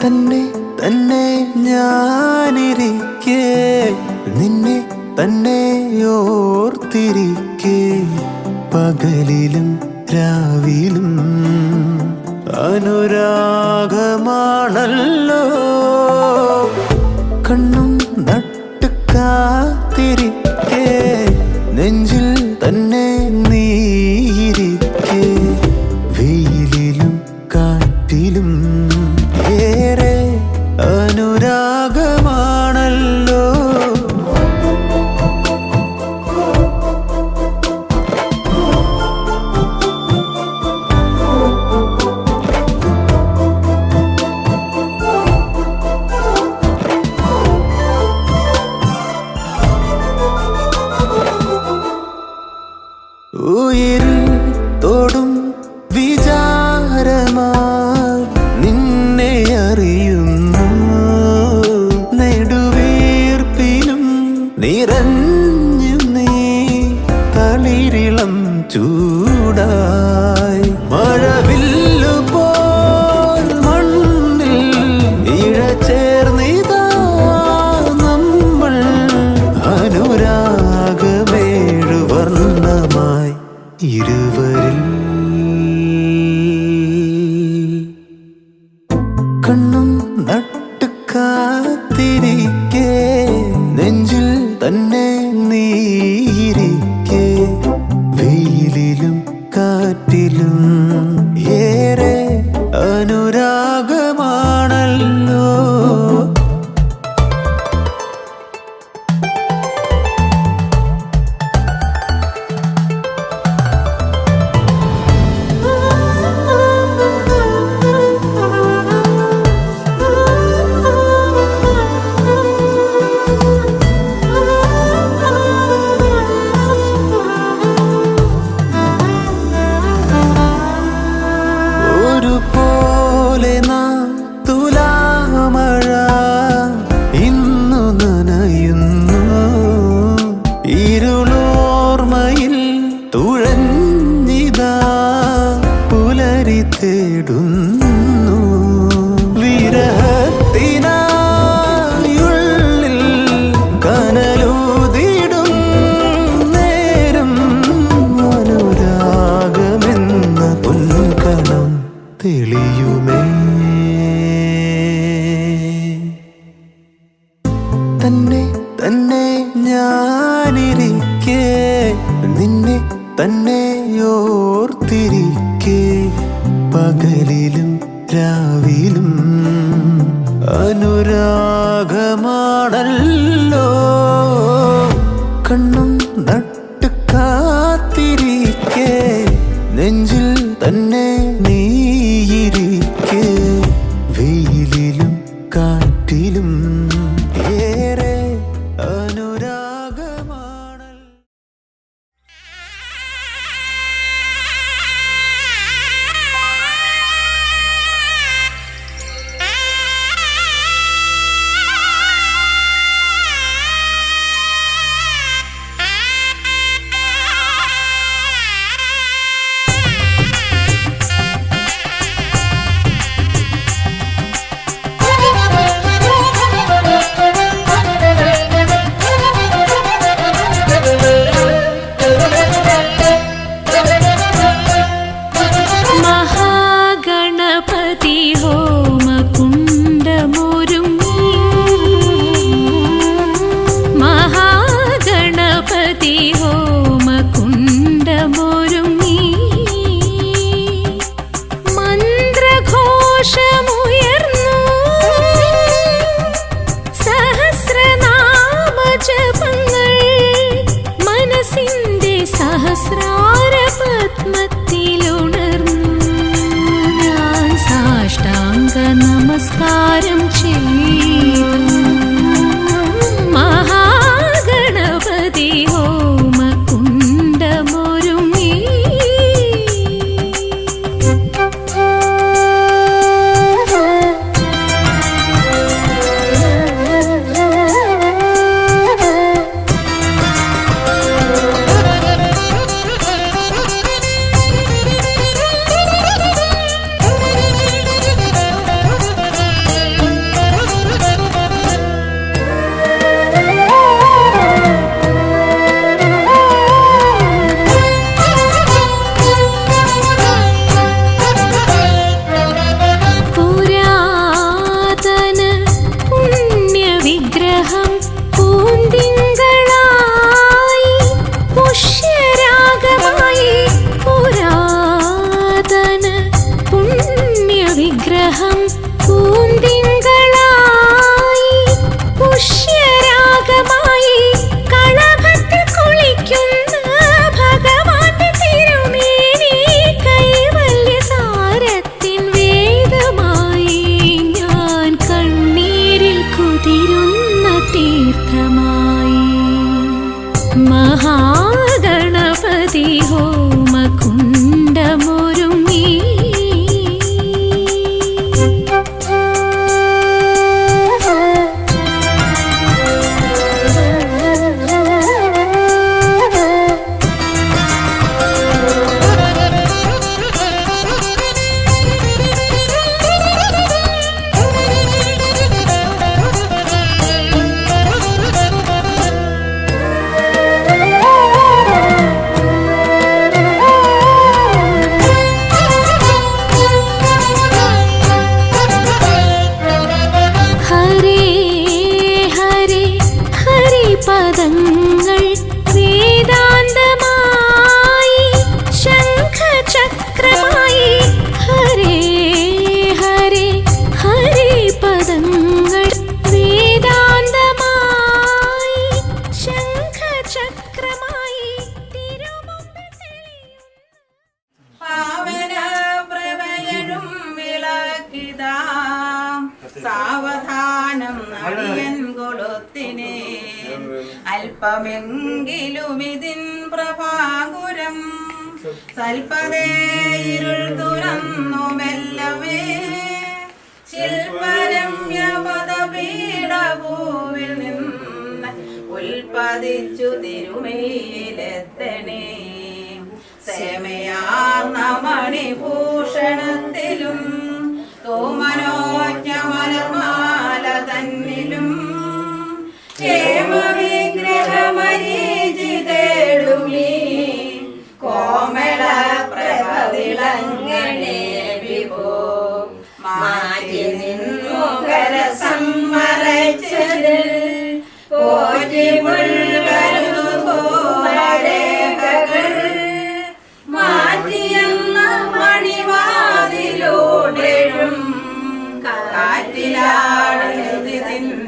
തന്നെ തന്നെ ഞാനിരിക്കേ നിന്നെ തന്നെ ഓർത്തിരിക്കേ പകലിലും രാവിലും അനുരാഗമാണല്ലോ കണ്ണും നട്ട് കാത്തിരിക്കേ നെഞ്ചിൽ തന്നെ നീയിരിക്കേ വെയിലിലും കാറ്റിലും ഏറെ അനുരാഗമാണല്ലോ ഉയിരിൽ തോടും വിചാരമായി നിന്നെ അറിയുന്നു നെടുവീർപ്പിലും നിറഞ്ഞു നീ തളിരിളം ചൂടായി മഴവില്ലു പോൽ മണ്ണിൽ ഇഴചേർന്നിതാ നമ്മൾ അനുരാഗമേഴു വർണ്ണമായി ഇരുവരിൽ കണ്ണും നട്ട് കാത്തിരിക്കേ നെഞ്ചിൽ തന്നെ നീയിരിക്കേ വെയിലിലും കാറ്റിലും ഏറെ അനുരാഗമാണല്ലോ ഒരുപോലെ നാം തുലാമഴ ഇന്നു നനയുന്നു ഇരുളോർമ്മയിൽ തുഴഞ്ഞിതാ പുലരി തേടുന്നു വിരഹത്തിനായുള്ളിൽ കനലൂതിടും നേരം അനുരാഗമെന്ന പൊൻകണം തെളിയുമേ തന്നെ തന്നെ ഞാനിരിക്കേ നിന്നെ തന്നെ ഓർത്തിരിക്കേ പകലിലും രാവിലും അനുരാഗമാണല്ലോ കണ്ണും നട്ട് കാത്തിരിക്കേ നെഞ്ചിൽ തന്നെ നീയിരിക്കേ വെയിലിലും കാറ്റിലും ഏറെ അനുരാഗമാണല്ലോ നമസ്കാരം ചെയ്തു മഹാഗണപതി ഹോമകുണ്ടമൊരുങ്ങി മഹാഗണപതി ഹോമകുണ്ഡമൊരുങ്ങി പദങ്ങൾ വേദാന്തമായി ശംഖചക്രമായി ഹരേ ഹരേ ഹരേ പദങ്ങൾ വേദാന്തമായി ശംഖചക്രമായി പാവന പ്രഭയനും വിളക്കിതാ സാവധാനം നടിയൻ കൊളുത്തിനെ അല്പമെങ്കിലും ഇതിൻ പ്രഭാകുരം സൽപതേ ഇരുൾ തുറന്നു മെല്ലവേ ശില്പരമ്യ പദപീഠഭൂവിൽ നിന്ന് ഉൽപ്പതിച്ചു തിരുമയിലെത്തണേ സേമയാർന്ന മണിഭൂഷണത്തിലും തോമനോജ്ഞമലർമാല തന്നിലും ക്ഷേമവിഗ്രഹമരീചിതേടുമീ കോമള പ്രഭതിളങ്ങണേ വിഭോ മാറ്റി നിൻമുഖര സമ്മറച്ചതിൽ പോറ്റി മുൾകരുതോടേകൾ മാറ്റിയെന്ന മണിവാതിലൂടെഴും കാറ്റിലാടുതിൻ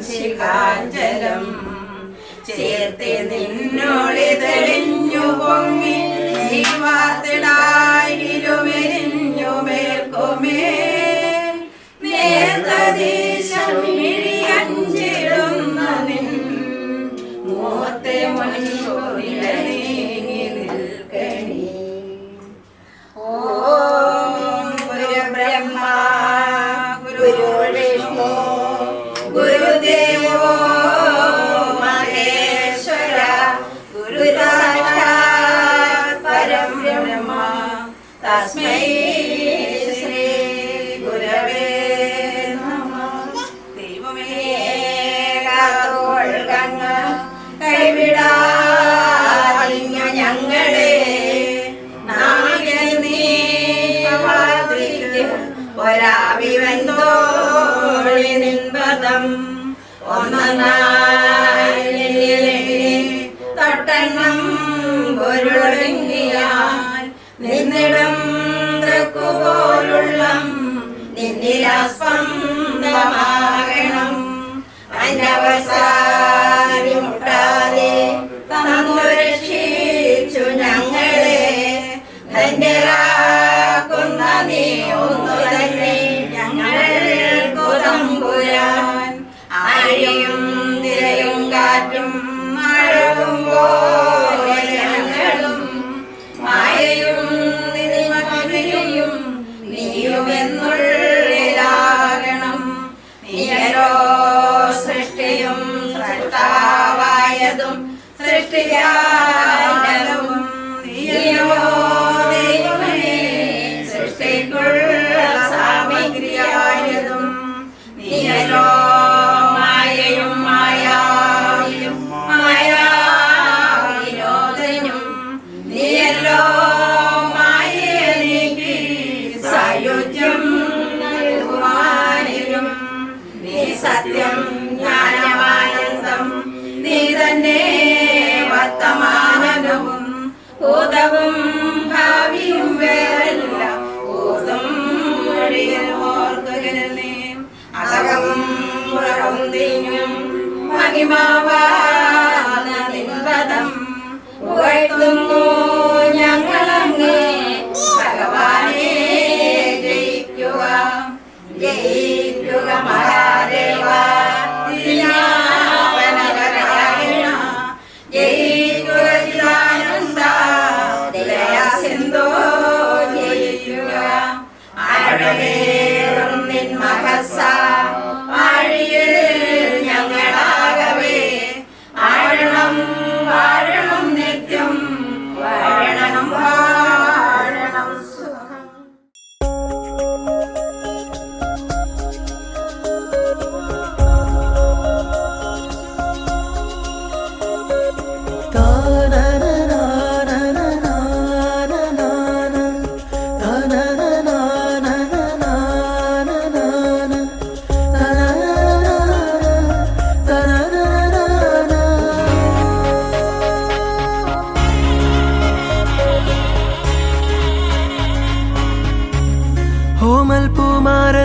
ശിഖാഞ്ചലം ചേർത്തി നിന്നോളി തെളിഞ്ഞു പൊങ്ങി വാർത്തിടായിലുമെരിഞ്ഞു മേൽക്കുമേ നേർത്തദീശമിഴിയഞ്ചിടുന്ന നിൻ മൂർത്തി മുൻകൊടിലീങ്ങി നിൽക്കണി. ഓം ഗുരുബ്രഹ്മ ഗുരുവിഷ്ണു ഗുരുദേവോ മഹേശ്വര ഗുരുസാക്ഷാത് പരബ്രഹ്മ തസ്മൈ ശ്രീ ഗുരവേ നമഃ. ദൈവമേ കാത്തുകൊള്ളുക കൈവിടാതിങ്ങു ഞങ്ങളെ ഒരാവിവന്തോളി നിൻപദം ഒന്നായി തട്ടണ്ണം പൊരുളൊടുങ്ങിയാൽ നിന്നിടം തൃക്കുപോലുള്ള നിന്നിലാസ്പന്ദമാകണം അനവസാരി മുട്ടാതെ തന്നു രക്ഷിച്ചു ഞങ്ങളെ ധന്യരാക്കുന്ന നീ ഒന്നു തന്നെ ഞങ്ങൾക്കു തമ്പുരാൻ. ആഴിയും നിരയും കാറ്റും മഴവും പോലെ ഞങ്ങളും മായയും നിധിമഹിമയും നീയുമെന്നുള്ളിലാകണം. നീയരോ സൃഷ്ടിയും സൃഷ്ടാവായതും സൃഷ്ടിയാനതും നീയോ ദൈവമേ സൃഷ്ടിക്കുള്ള സാമഗ്രിയായതും നീയരോ മായയും മായാവിയും മായാവിനോദനും നീയല്ലോ മായനിക്ക് സായുജ്യം നൽകുവാനും നീ സത്യം ജ്ഞാനമാനന്ദം നീ തന്നെ വർത്തമാനവും ഭൂതവും ഭാവിയും വേറല്ല ഭൂതം വഴിയിൽ ഓർക്കുകയല്ലേ അകവും പുറവും തിരിഞ്ഞും മഹിമാവാദം പുകഴ്ത്തുന്നു ഞങ്ങളങ്ങേ ഭഗവാനെ ജയിക്കുക ജയിക്കുക മഹാദേവ ജയിക്കുക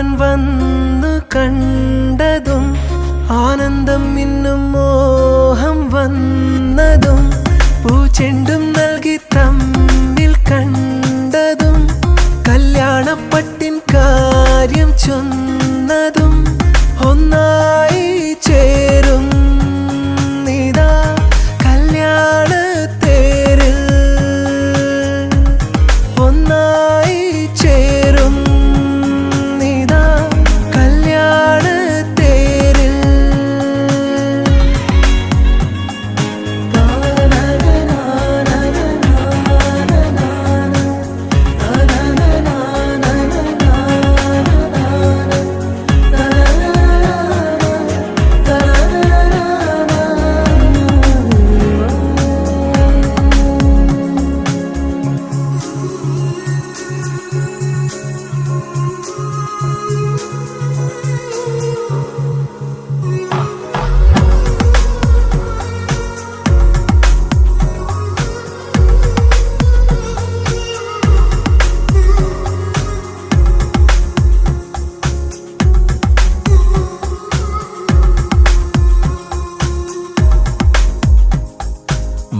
വരൻ വന്നു കണ്ടതും ആനന്ദം ഇന്നും മോഹം വന്നതും പൂച്ചെണ്ടും നൽകി തമ്മിൽ കണ്ടതും കല്യാണപ്പട്ടിൻ കാര്യം ചൊന്നതും ഒന്നായി ചേരും നിതാ കല്യാണത്തേരിൽ ഒന്നായി ചേരും നിതാ കല്യാണത്തേരിൽ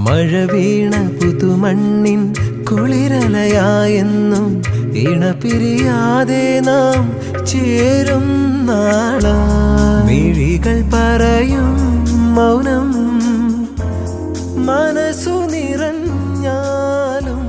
മഴ വീണ പുതുമണ്ണിൻ കുളിരലയായെന്നും ഇണപിരിയാതെ നാം ചേരും നാളാ മിഴികൾ പറയും മൗനം മനസ്സു നിറഞ്ഞാലും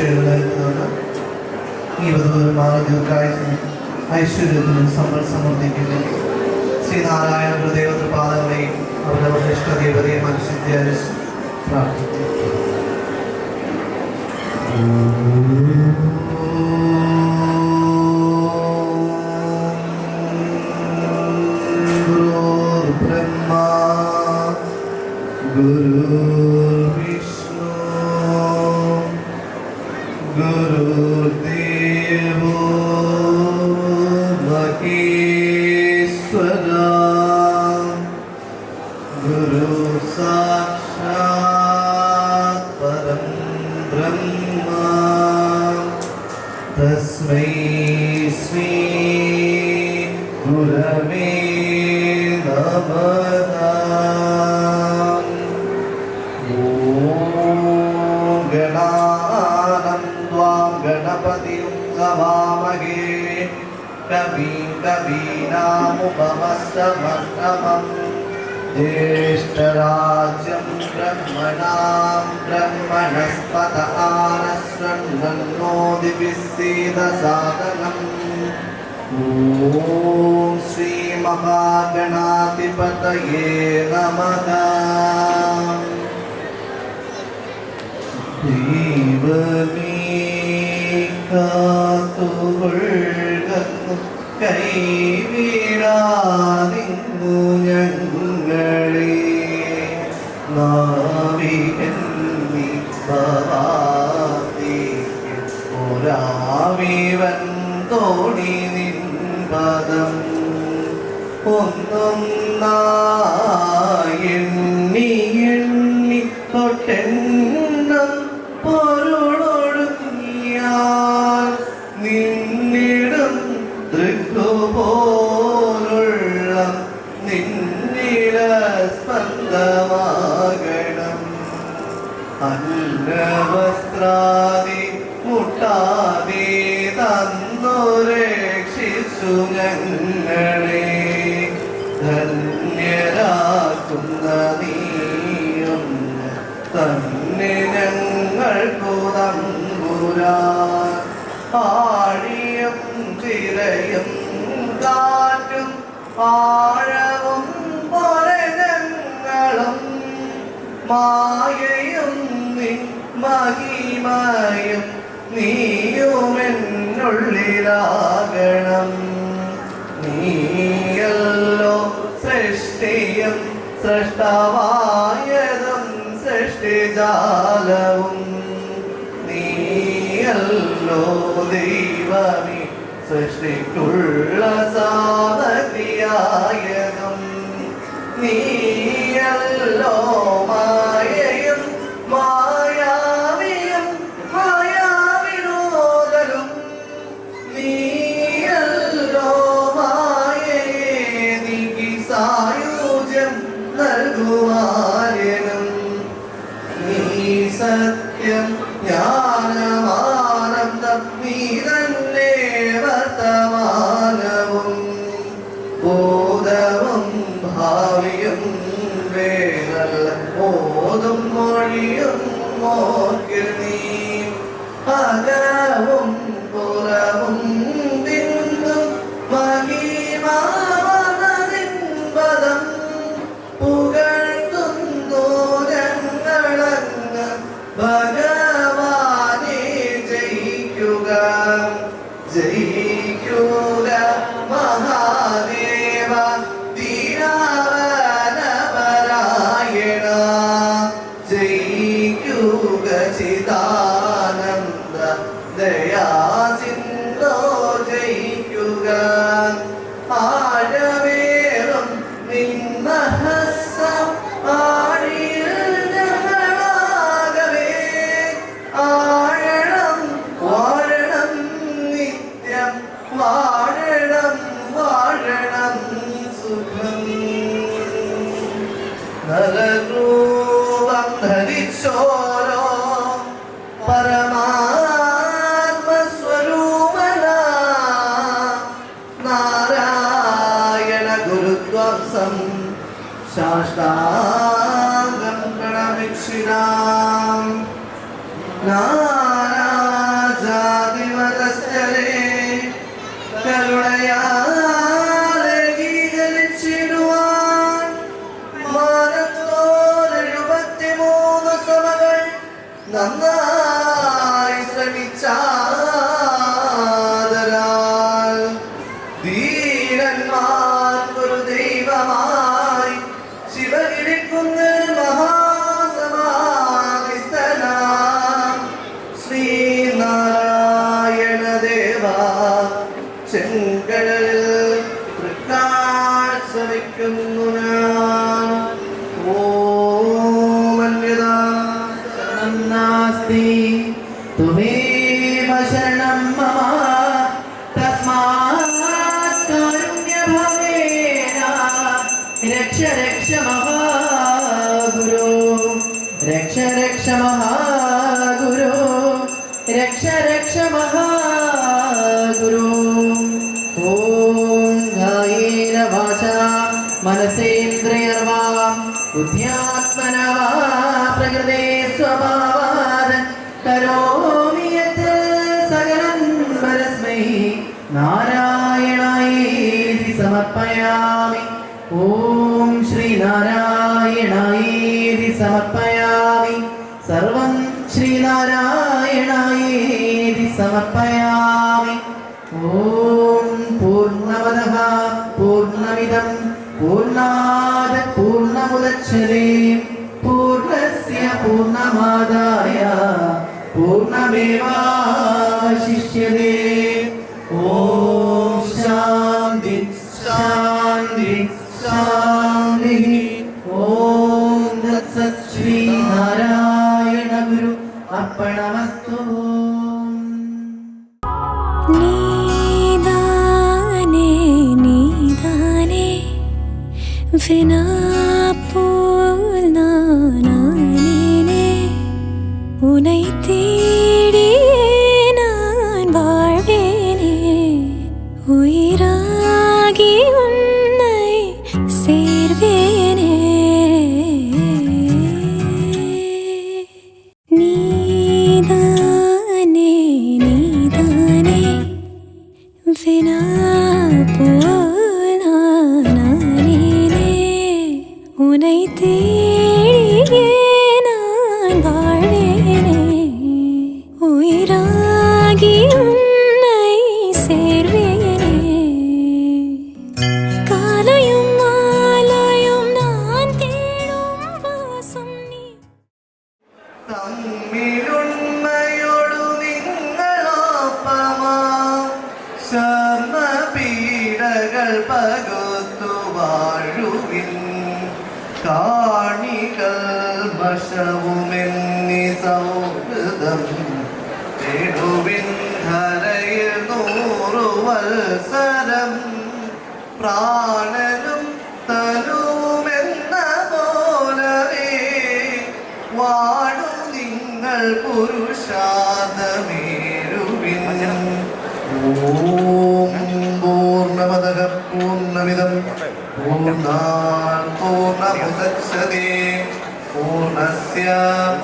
എഴുന്നേൽക്കുന്നത് ഈ വധുവരമായ ദീർഘായുസിനും ഐശ്വര്യത്തിനും സമ്പൽ സമൃദ്ധിക്കുന്നു. ശ്രീനാരായണ ഗുരുദേവതൃപാദങ്ങളെയും അവരവരുടെ ഇഷ്ടദേവതയെ മനസ്സിൽ ധ്യാനിച്ച് പ്രാർത്ഥിക്കുന്നു. ബ്രഹ്മാ ഗുരുർവിഷ്ണു ഗുരുദേവോ മഹേശ്വര ഗുരു സാക്ഷാത് പരം ബ്രഹ്മ തസ്മൈ ശ്രീ ഗുരവേ നമഃ. ഗണപതിയും ഗവാമഹേ കവീം കവീനാമുപമസ്തമസ്തമം ജ്യേഷ്ഠരാജ്യം ബ്രഹ്മണാം ബ്രഹ്മണസ്പത ആനശൃണ്വന്നോതിഭിസ്സീദസാദനം. ഓം ശ്രീ മഹാഗണാധിപതയേ നമഃ. ദൈവമേ കാത്തുകൊള്ളുന്നു കൈവിടാതിങ്ങു ഞങ്ങളെ നാവികന്നി ഭവാതിക്ക് ഒരാവിവൻ തോണി നിൻപദം ഒന്നൊന്നായി എണ്ണി എണ്ണി തൊട്ടെണ്ണം പൊരുളൊടുങ്ങിയാൽ നിന്നിടും ദൃക്കുപോലുള്ള നിന്നില സ്പന്ദമാകണം. അന്നവസ്ത്രാദി മുട്ടാതെ തന്നു രക്ഷിച്ചു ഞങ്ങളെ ധന്യരാക്കുന്ന നീയും തന്നെ ഞങ്ങൾക്കു തമ്പുരാൻ. ആഴിയും തിരയും കാറ്റും ആഴവും പൊരങ്ങളും മായയും നിൻ മഹിമയും നീയുമെന്നുള്ളിലാകണം. നീയല്ലോ സൃഷ്ടിയും സൃഷ്ടവായതും സൃഷ്ടിജാലവും. നീയല്ലോ ദൈവമേ സൃഷ്ടിക്കുള്ള സാമഗ്രിയായതും. നീയല്ലോ മായയും മായാവിയും മായാവിനോദലും. നീയല്ലോ മായയെ നീക്കി സായുജ്യം നൽകുവാനും. നീ സത്യം ജ്ഞാനമാനന്ദം നീ തന്നെ വർത്തമാനവും ഭൂതവും ഭാവിയും त्वमेव शरणं मम तस्मात् कारुण्यभावेन रक्ष रक्ष महागुरो रक्ष रक्ष महागुरो रक्ष रक्ष महागुरो ॐ कायेन वाचा मनसेन्द्रियर्वा बुद्ध्यात्मना वा प्रकृते स्वभावात् करोमि यत् सकलं परस्मै नारायणायेति समर्पयामि ॐ श्रीनारायणायेति समर्पयामि सर्वं श्रीनारायणायेति समर्पयामि ॐ पूर्णमदः पूर्णमिदं पूर्णात् पूर्णमुदच्यते पूर्णस्य पूर्णमादाय पूर्णमेवावशिष्यते ॐ शान्ति शान्ति शान्तिः ॐ तत्सत् श्रीनारायण गुरु अर्पणमस्तु നീദാനേ നീദാനേ വിനാ പോൽ നാനേ ഉனை தேடியே நான் வாழ்வேனே உயிராகி உன்னை சேர்வேனே நீதானே நீதானே வினா போல் நானே உனை தேடியே நான் வாழ்வேனே உயிராகி உன்னை சேர்வேனே காலையும் மாலையும் நான் தேடும் வாசம் நீ തമ്മിലുണ്മയോടു നിങ്ങളൊപ്പമാം ശർമ്മപീഡകൾ പകുത്തു വാഴുവിൻ കാണികൾ വശവുമെന്നി സൗഹൃദം തേടുവിൻ ധരയിൽ 100 വത്സരം പ്രാണനും തനുവുമെന്ന പോലവേ വാഴു നിങ്ങൾ പുരുഷാർത്ഥമേരുവിൻ ഓം പൂർണ്ണമദഃ പൂർണ്ണമിദം പൂർണ്ണാത് പൂർണ്ണമുദച്യതേ പൂർണ്ണസ്യ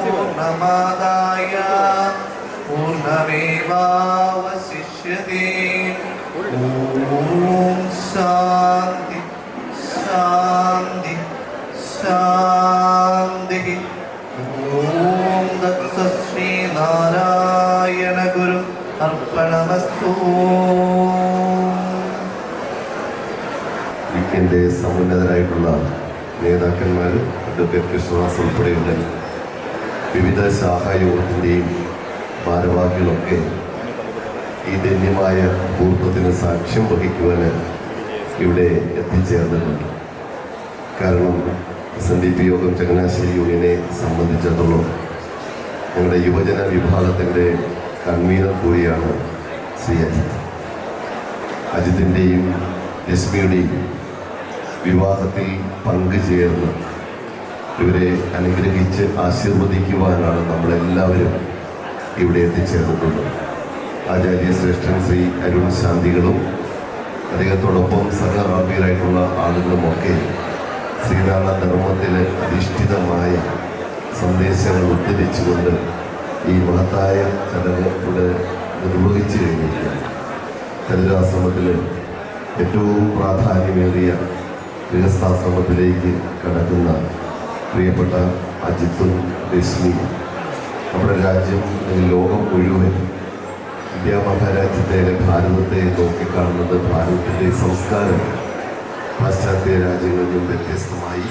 പൂർണ്ണമാദായ പൂർണ്ണമേവാവശിഷ്യതേ ഓം ശാന്തി ശാന്തി ശാന്തി ഓം തത്സത് ശ്രീനാരായണ ഗുരു അർപ്പണമസ്തു എൻ്റെ സമുന്നതരായിട്ടുള്ള നേതാക്കന്മാർ അഡ്വക്കേറ്റ് കൃഷ്ണദാസ് ഉൾപ്പെടെയുള്ള വിവിധ ശാഖായോഗത്തിൻ്റെയും ഭാരവാഹികളൊക്കെ ഈ ധന്യമായ മുഹൂർത്തത്തിന് സാക്ഷ്യം വഹിക്കുവാൻ ഇവിടെ എത്തിച്ചേർന്നിട്ടുണ്ട്. കാരണം SNDP യോഗം ചങ്ങനാശ്ശേരി യൂണിയനെ സംബന്ധിച്ചിടത്തോളം ഞങ്ങളുടെ യുവജന വിഭാഗത്തിൻ്റെ കൺവീനർ കൂടിയാണ് ശ്രീ അജിത്ത്. അജിത്തിൻ്റെയും രശ്മിയുടെയും വിവാഹത്തിൽ പങ്കുചേർന്ന് ഇവരെ അനുഗ്രഹിച്ച് ആശീർവദിക്കുവാനാണ് നമ്മളെല്ലാവരും ഇവിടെ എത്തിച്ചേർന്നിട്ടുള്ളത്. ആചാര്യശ്രേഷ്ഠൻ ശ്രീ അരുൺ ശാന്തികളും അദ്ദേഹത്തോടൊപ്പം സഹറാബിയരായിട്ടുള്ള ആളുകളുമൊക്കെ ശ്രീനാഥ ധർമ്മത്തിൽ അധിഷ്ഠിതമായ സന്ദേശങ്ങൾ ഉദ്ധരിച്ചുകൊണ്ട് ഈ മഹത്തായ ചടങ്ങ് ഇവിടെ നിർവഹിച്ചു കഴിഞ്ഞിരിക്കുകയാണ്. ചരിതാശ്രമത്തിൽ ഏറ്റവും പ്രാധാന്യമേറിയ ഗൃഹസ്ഥാശ്രമത്തിലേക്ക് കടക്കുന്ന പ്രിയപ്പെട്ട അജിത്തും രശ്മി നമ്മുടെ രാജ്യം അല്ലെങ്കിൽ ലോകം മുഴുവൻ ഇന്ത്യ മഹാരാജ്യത്തെ ഭാരതത്തെ നോക്കിക്കാണുന്നത് ഭാരതത്തിൻ്റെ സംസ്കാരം പാശ്ചാത്യ രാജ്യങ്ങളിൽ നിന്നും വ്യത്യസ്തമായി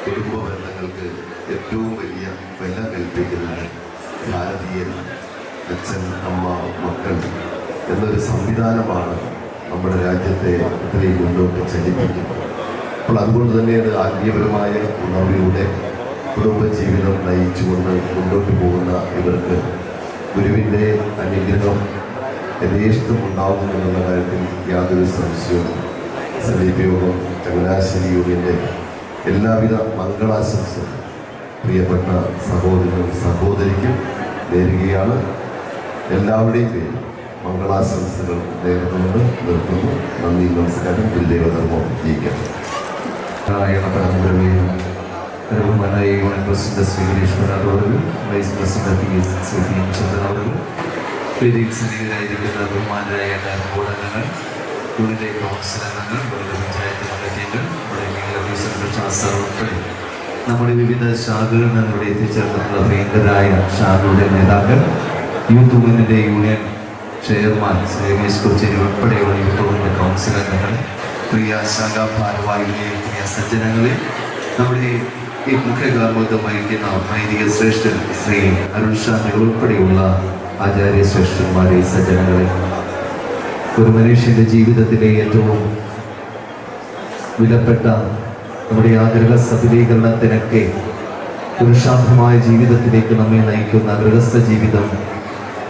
കുടുംബ ബന്ധങ്ങൾക്ക് ഏറ്റവും വലിയ വില കൽപ്പിക്കുന്ന ഭാരതീയൻ അച്ഛൻ അമ്മ മക്കൾ എന്നൊരു സംവിധാനമാണ് നമ്മുടെ രാജ്യത്തെ ഇത്രയും മുന്നോട്ട് ചലിപ്പിക്കുന്നത്. അപ്പോൾ അതുകൊണ്ട് തന്നെ അത് ആത്മീയപരമായ ഉണർവിലൂടെ കുടുംബജീവിതം നയിച്ചുകൊണ്ട് മുന്നോട്ട് പോകുന്ന ഇവർക്ക് ഗുരുവിൻ്റെ അനുഗ്രഹം യഥേഷ്ടം ഉണ്ടാകുമെന്നുള്ള കാര്യത്തിൽ യാതൊരു സംശയവും. സലീപയോഗം ചങ്ങനാശ്ശേരി യൂണിയൻ്റെ എല്ലാവിധ മംഗളാശംസകളും പ്രിയപ്പെട്ട സഹോദരനും സഹോദരിക്കും നേരുകയാണ്. എല്ലാവരുടെയും പേരിൽ മംഗളാശംസകൾ നേർന്നുകൊണ്ട് നിർത്തുന്നു. നന്ദി, നമസ്കാരം. ദൈവധർമ്മം ജയിക്കട്ടെ. ബഹുമാനായ യൂണിയൻ പ്രസിഡന്റ് ശ്രീ ഗിരീശ്വരൻ അവர்கள், vice president Shri P M Chandran അവர்கள், വേദിയിൽ സന്നിഹിതരായിരിക്കുന്ന ബഹുമാനരായ ബോർഡ് അംഗങ്ങൾ, യൂണിയന്റെ കൗൺസിൽ അംഗങ്ങൾ, പഞ്ചായത്ത് കമ്മിറ്റികൾ, ഉൾപ്പെടെ നമ്മുടെ വിവിധ ശാഖകളിൽ നിന്ന് ഇവിടെ എത്തിച്ചേർന്നിട്ടുള്ള പ്രിയങ്കരായ ശാഖകളുടെ നേതാക്കൾ, യൂത്ത് മൂവ്മെന്റിന്റെ യൂണിയൻ ചെയർമാൻ ശ്രീ രമേശ് കൊച്ചേരി ഉൾപ്പെടെയുള്ള യൂത്ത് മൂവ്മെന്റ് കൗൺസിൽ അംഗങ്ങൾ, പ്രിയ ശാഖാ ഭാരവാഹികളെ, പ്രിയ സജ്ജനങ്ങളെ, നമ്മുടെ ഈ മുഖ്യകാർമ്മികത്വം വഹിക്കുന്ന വൈദിക ശ്രേഷ്ഠൻ ശ്രീ അരുൺ ഷാജി ഉൾപ്പെടെയുള്ള ആചാര്യ ശ്രേഷ്ഠന്മാരെ, സജ്ജനങ്ങളെ, ഒരു മനുഷ്യന്റെ ജീവിതത്തിലെ ഏറ്റവും വിലപ്പെട്ട നമ്മുടെ ആഗ്രഹ സഫലീകരണത്തിനൊക്കെ പുരുഷാർത്ഥമായ ജീവിതത്തിലേക്ക് നമ്മെ നയിക്കുന്ന ഗൃഹസ്ഥ ജീവിതം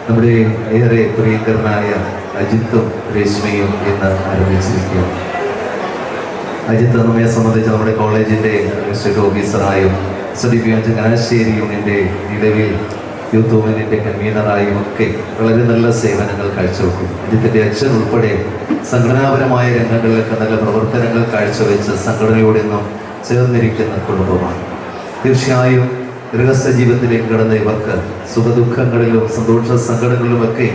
നമ്മുടെ ഏറെ പ്രിയങ്കരനായ അജിത്തും രേഷ്മയും ഇന്ന് ആരംഭിച്ചിരിക്കുകയാണ്. അജിത്ത് നമ്മെ സംബന്ധിച്ച് നമ്മുടെ കോളേജിൻ്റെ അഡ്മിനിസ്ട്രേറ്റീവ് ഓഫീസറായും ചങ്ങനാശ്ശേരി യൂണിയൻ്റെ നിലവിൽ യൂത്ത് മൂവ്മെന്റിന്റെ കൺവീനറായും ഒക്കെ വളരെ നല്ല സേവനങ്ങൾ കാഴ്ചവെക്കും. അജിത്തിന്റെ അച്ഛൻ ഉൾപ്പെടെ സംഘടനാപരമായ രംഗങ്ങളിലൊക്കെ നല്ല പ്രവർത്തനങ്ങൾ കാഴ്ചവെച്ച് സംഘടനയോട് നിന്നും ചേർന്നിരിക്കുന്ന കുടുംബമാണ്. തീർച്ചയായും ഗൃഹസ്ഥ ജീവിതത്തിലേക്ക് കടന്ന ഇവർക്ക് സുഖദുഃഖങ്ങളിലും സന്തോഷ സങ്കടങ്ങളിലുമൊക്കെ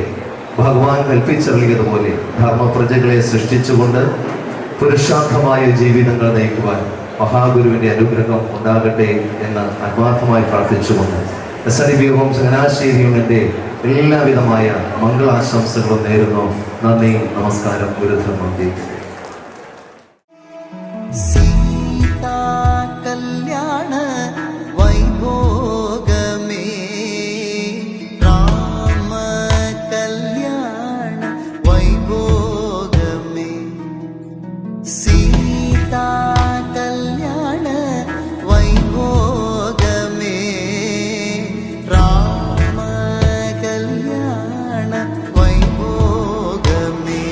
ഭഗവാൻ കൽപ്പിച്ചറിയതുപോലെ ധർമ്മപ്രജകളെ സൃഷ്ടിച്ചുകൊണ്ട് പുരുഷാർത്ഥമായ ജീവിതങ്ങൾ നയിക്കുവാൻ മഹാഗുരുവിന്റെ അനുഗ്രഹം ഉണ്ടാകട്ടെ എന്ന് ആത്മാർത്ഥമായി പ്രാർത്ഥിച്ചുകൊണ്ട് SRBയോഗം ചങ്ങനാശ്ശേരി യൂണിയന്റെ എല്ലാവിധമായ മംഗളാശംസകളും നേരുന്നു. നന്ദി, നമസ്കാരം. ഗുരുധർമ്മം ജയിക്കും. കല്യാണ വൈഭോഗമേ രാമ കല്യാണ വൈഭോഗമേ സീതാ കല്യാണ വൈഭോഗമേ രാമ കല്യാണ വൈഭോഗമേ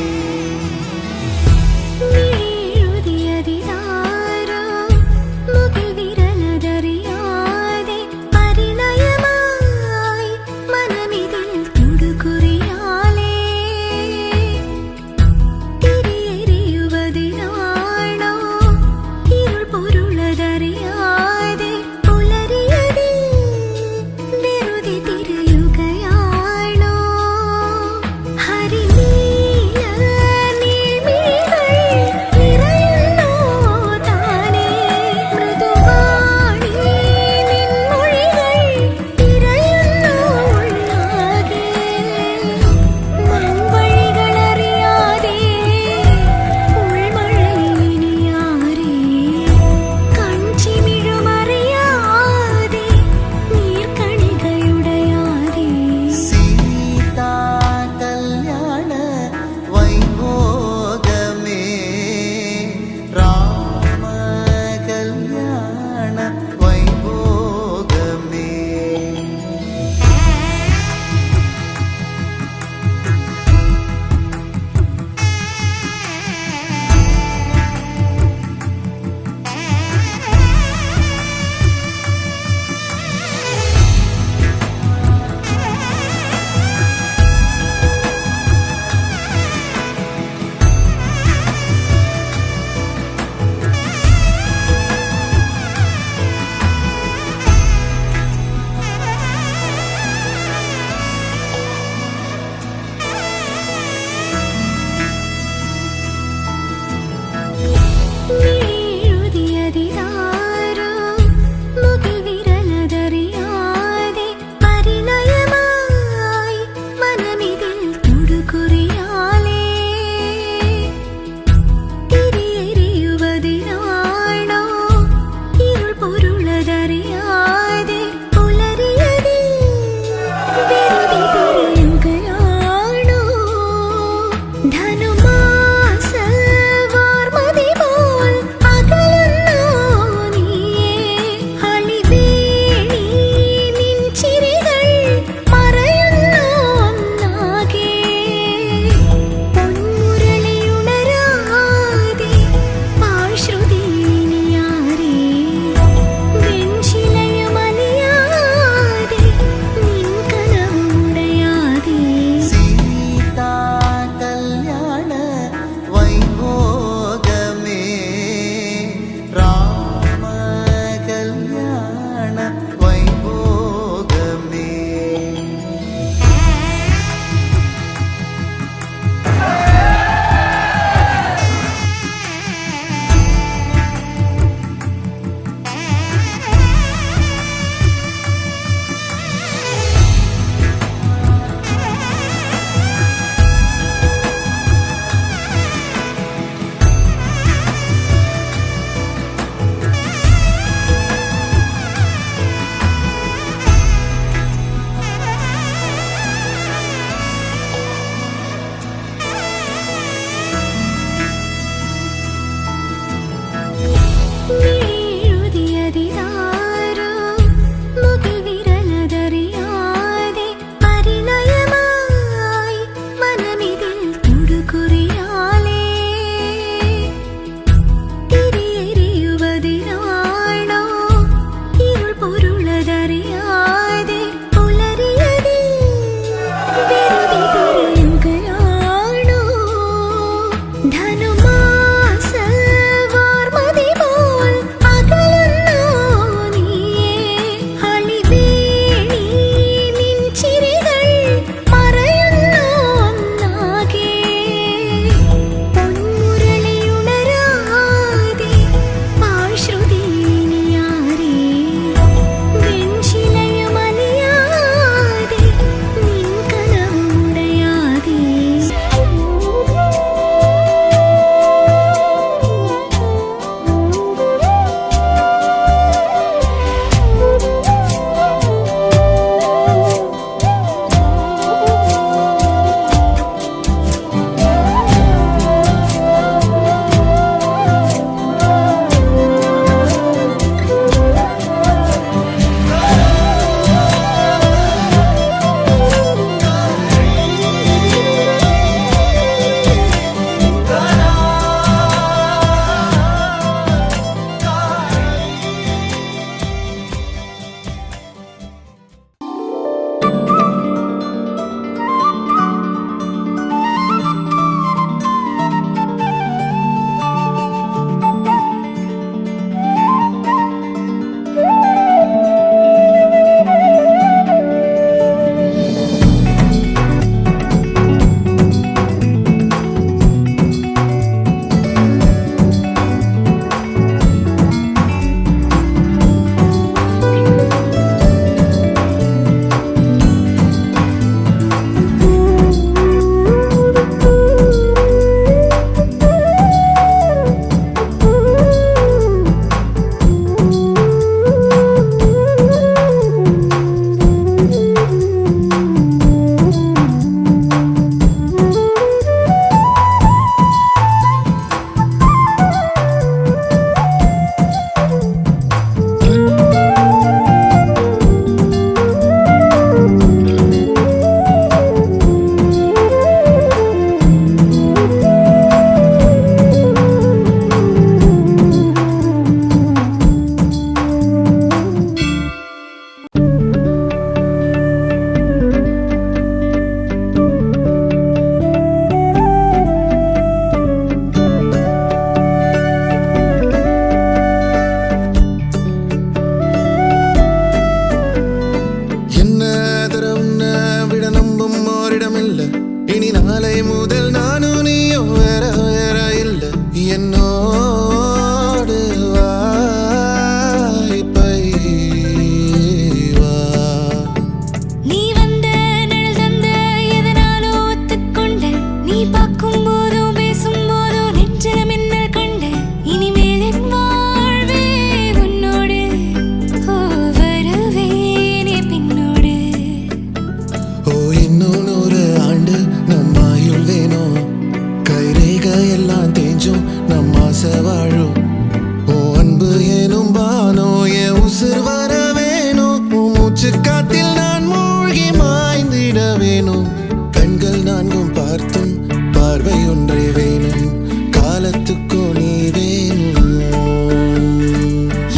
வேணும் கண்கள் நான்கும் பார்த்தும் பார்வை ஒன்றே வேணும் காலத்துக்கும் நீ வேணும்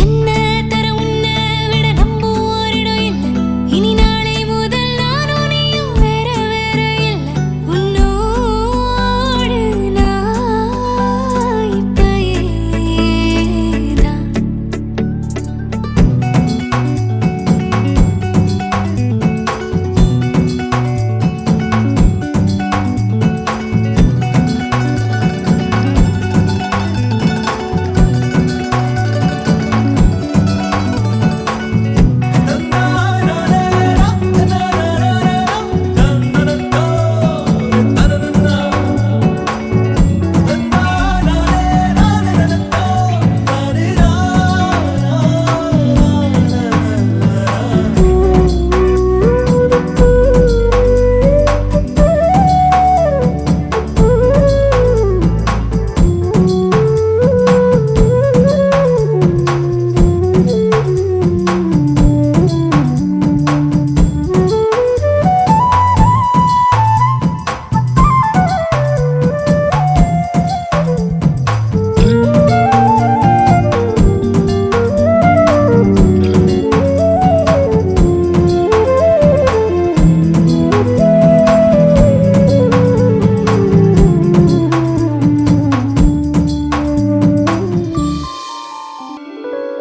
என்ன தர உன்னை விட நம்புவோரிடம் இல்லை இனி நாளை முதல் நானும் நீயும் வேற வேற இல்லை உன்னோடு நான் இப்பயேதான்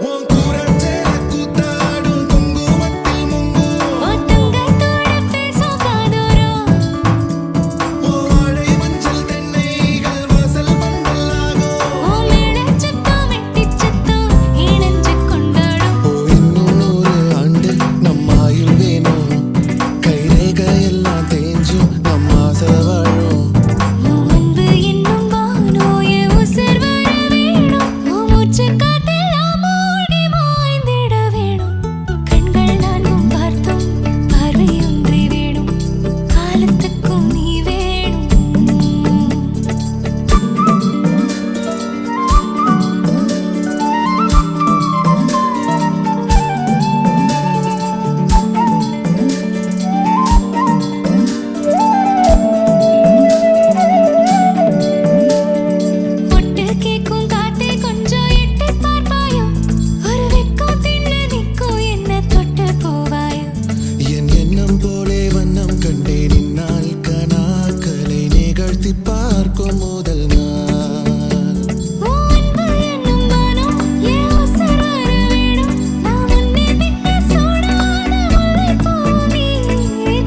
உன் குரச்சேர கூத்தாடும் குங்குமத்தில் முங்கும் உன் தங்கத்தோட பேசும் காதோரம் உன் வாழை மஞ்சள் தென்னைகள் வாசல் பந்தலாகும் உன் மேடைச் சத்தம் வெட்டிச் சத்தம் இணைஞ்சு கொண்டாடும் ஓ இன்னும் 100 ஆண்டு நம்ம ஆயுள் வேணும் கைரேகை எல்லாம் தேஞ்சும் நம்ம ஆசை வாழும் உன் அன்பு என்னும் வானோய உசிர் வர வேணும் உன் மூச்சுக் காற்றெல்லாம் மூழ்கி மாய்ந்திட வேணும் கண்கள் நான்கும் பார்த்தும் பார்வை ஒன்றே வேணும் காலத்துக்கும் நீ வேணும் ஒட்டு கேக்கும் காத்தே கொஞ்சம் எட்டி பார்ப்பாயோ ஒரு வெக்கம் தின்னு நிற்கும் என்ன தொட்டு போவாயோ என் எண்ணம் போலே வண்ணம் கண்டே நின்னால் கனாக்களை நிகழ்த்தி பார்க்கும் முதல் நாள் உன் அன்பு என்னும் வானம் என் உசிர் வர வேணும் நான் உன்னை விட்டு சூடான முல்லைப்பூ நீ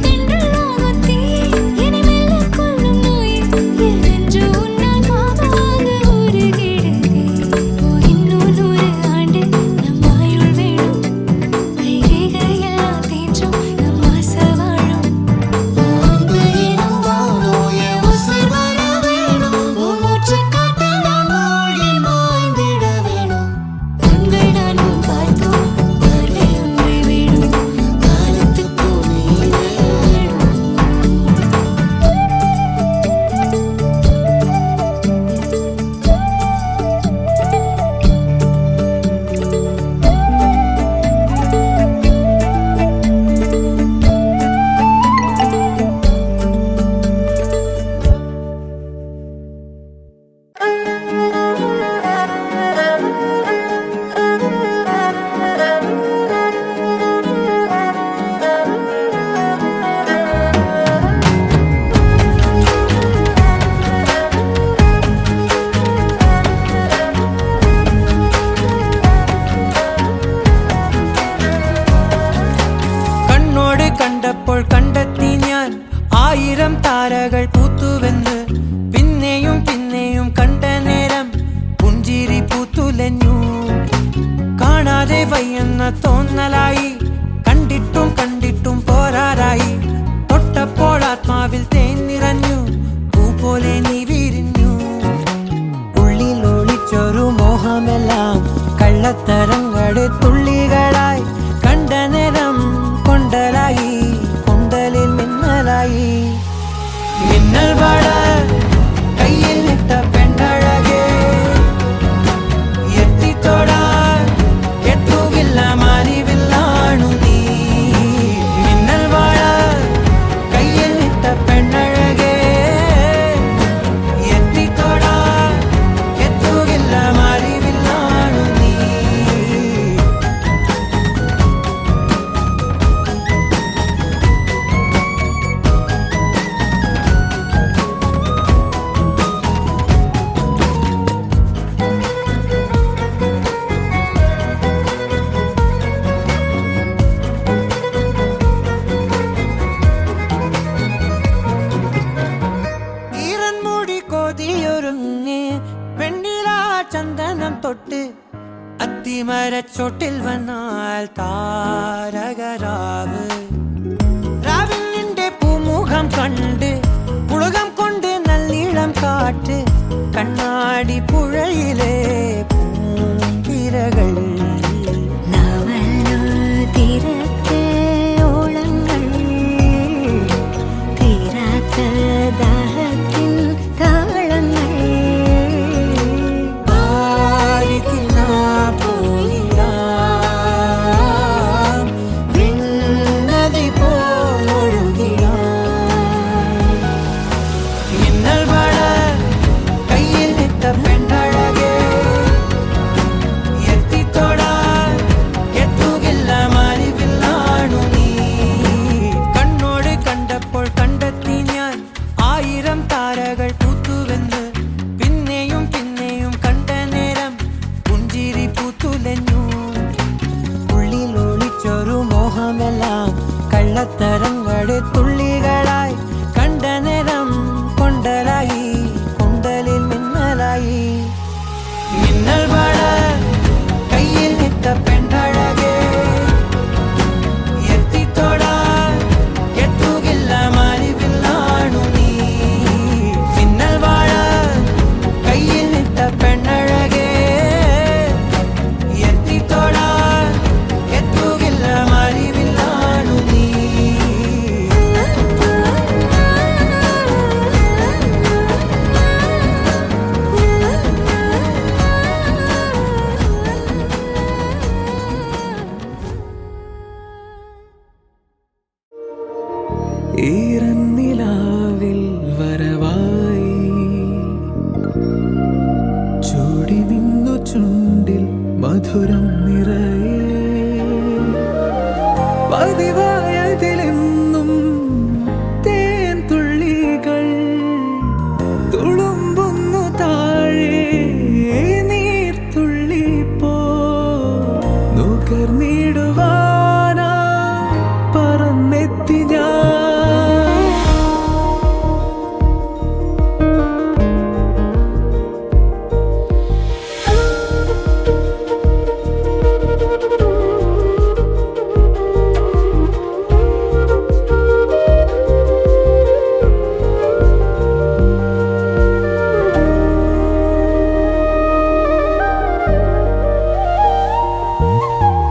தென்றலாகும் தீ என்னை மெல்ல கொல்லும் நோய் என் நெஞ்சு உன்னால் மாவாக உருகிடுதே ஓ இன்னும் 100 ஆண்டு நம் ஆயுள் வேணும் கைரேகையெல்லாம் தேஞ்சும் நம் ஆசை வாழும் அன்பு எனும் வானோய உசிர் வர வேணும் உன் மூச்சுக் காற்றெல்லாம் மூழ்கி மாய்ந்திட வேணும் கண்கள் நான்கும் பார்த்தும் பார்வை ஒன்றே வேணும் காலத்துக்கும் நீ வேணும் കണ്ണോട് കണ്ടപ്പോൾ കണ്ടെത്തി ഞാൻ 1000 താരകൾ പൂത്തുവെന്ന് പിന്നെയും പിന്നെയും കണ്ട നേരം പുഞ്ചിരി പൂത്തുലഞ്ഞു കാണാതെ വയ്യെന്ന തോന്നലായി കണ്ടിട്ടും കണ്ടിട്ടും പോരാറായി തൊട്ടപ്പോൾ ആത്മാവിൽ തേൻ നിറഞ്ഞു പൂ പോലെ നീ വിരിഞ്ഞു ഉള്ളിൽ ഒളിച്ചൊരു മോഹമെല്ലാം കള്ളത്തരങ്ങളുടെ തുള്ളികളായി കണ്ട നേരം കൊണ്ടലായി കൊണ്ടലിൽ മിന്നലായി മിന്നൽ വള കയ്യിൽ ഇട്ട പെണ്ണഴകേ എത്തിത്തൊടാൻ എത്തുകില്ല മാറിവില്ലാണു നീ മിന്നൽ വള താമരച്ചോട്ടിൽ വന്നാൽ താരകരാവ് രാവിൽ നിന്റെ പൂമുഖം കണ്ട് പുളകം കൊണ്ട് നല്ലീളം കാറ്റ് കണ്ണാടി പുഴയിലെ പൂങ്കിരകൾ തീരത്തെ ഓളങ്ങൾ തീരാത്ത ദാഹത്തിൻ താളങ്ങൾ നദി പോലൊഴുകിടാം മിന്നൽ വള കയ്യിൽ നിട്ട പെണ്ണഴകേ എത്തിത്തോടാൻ എത്തുകില്ല മാറിവില്ലാണു നീ കണ്ണോട് കണ്ടപ്പോൾ കണ്ടെത്തി ഞാൻ 1000 താരകൾ പൂത്തുവെന്ന് പിന്നെയും പിന്നെയും കണ്ട നേരം പുഞ്ചിരി പൂത്തുലഞ്ഞു ഉള്ളിൽ ഒളിച്ചൊരു മോഹമെല്ലാം കള്ളത്തരങ്ങളുടെ തുള്ളികളായി കണ്ട നേരം കൊണ്ടലായി കൊണ്ടലിൽ മിന്നലായി മിന്നൽ വള കയ്യിൽ നിട്ട പെണ്ണഴകേ എത്തിത്തോടാൻ എത്തുകില്ല മാറിവില്ലാണു നീ മിന്നൽ വള കയ്യിൽ നിട്ട പെണ്ണഴകേ എത്തിത്തോടാൻ എത്തുകില്ല മാറിവില്ലാണു നീ ഈറന്നിലാവിൽ വരവായി ചൂടി നിന്നു ചുണ്ടിൽ മധുരം നിറയെ പതിവായതിലെന്നും തേൻ തുള്ളികൾ തുളുമ്പുന്നു താഴെ നീർത്തുള്ളി പോ നുകർന്നിടുവാനാ പറന്നെത്തി ഞാൻ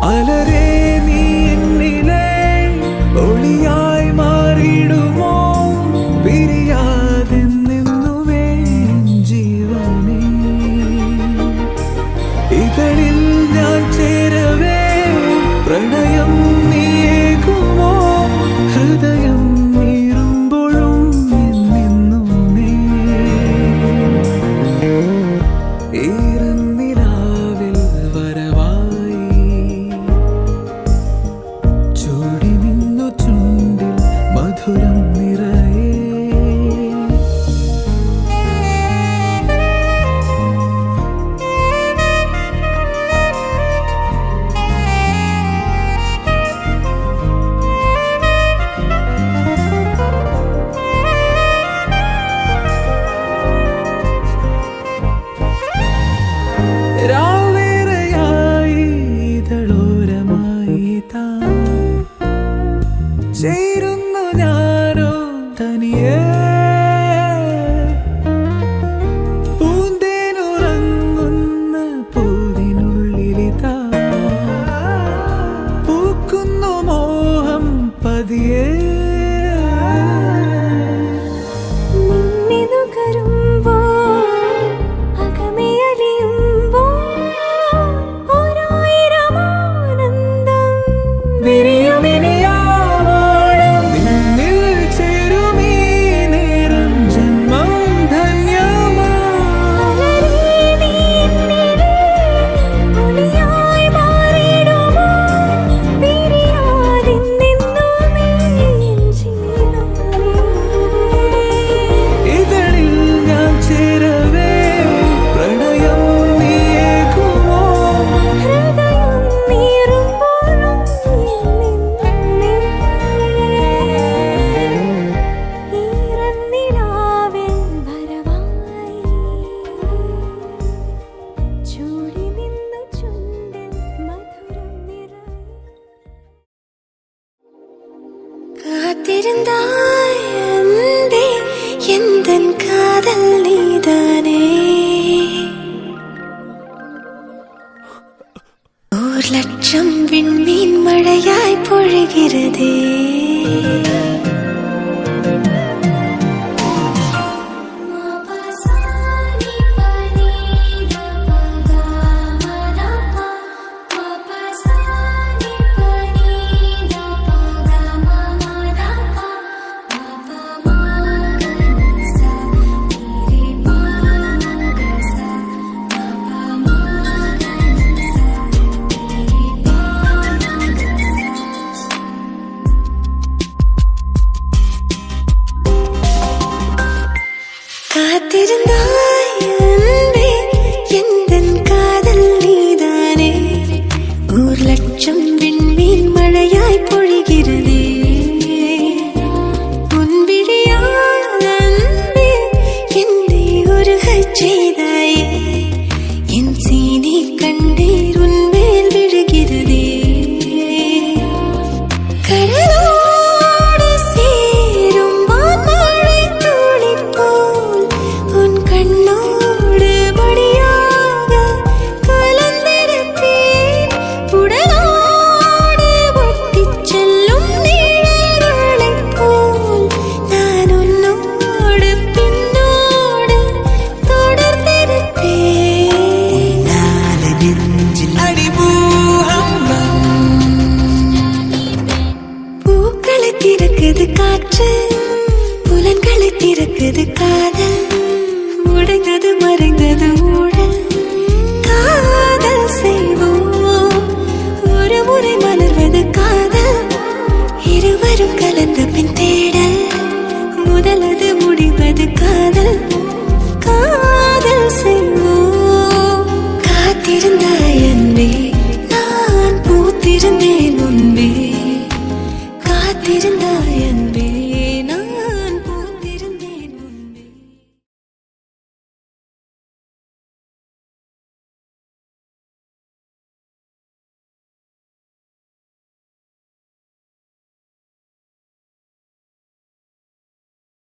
അലരേ നീ എന്നിലെ ഒളിയായി മാറിയിടുമോ പിരിയാതെ നിന്നുവേ ജീവനേ ഇതളിൽ ഞാൻ ചേരവേ പ്രണയം നീയേകുമോ ഹൃദയം നീറുമ്പോഴും എന്നെന്നുമേ ഈറന്നിലാവിൽ വരവായി ചൂടി നിന്നു ചുണ്ടിൽ മധുരം നിറയെ காதல் நீதானே ஓர் லட்சம் விண்மீன் மழையாய் பொழிகிறதே காத்திருந்தாய் அன்பே எந்தன் காதல் நீதானே ஓர் லட்சம் விண்மீன் மழையாய் பொழிகிறதே உன் விழியால் அன்பே என்னை உருகச் செய்தாயே என் சீனி கண்ணீர் உன் மேல் விழுகிறதே கடலோடு சேரும் வான்மழை துளி போல் உன் கண்ணோடு மடியாக கலந்திருப்பேன் உடலோடு ஒட்டிச் செல்லும் நிழல்களைப் போல் நான் உன்னோடு பின்னோடு தொடர்ந்திருப்பேன் பூக்களை திறக்குது காற்று புலன்களை திறக்குது காதல் உடைந்தது மறைந்தது ஊழல் காதல் செய்வோம் ஒரு முறை மலர்வது காதல் இருவரும் கலந்த பின் தேடல் முதல்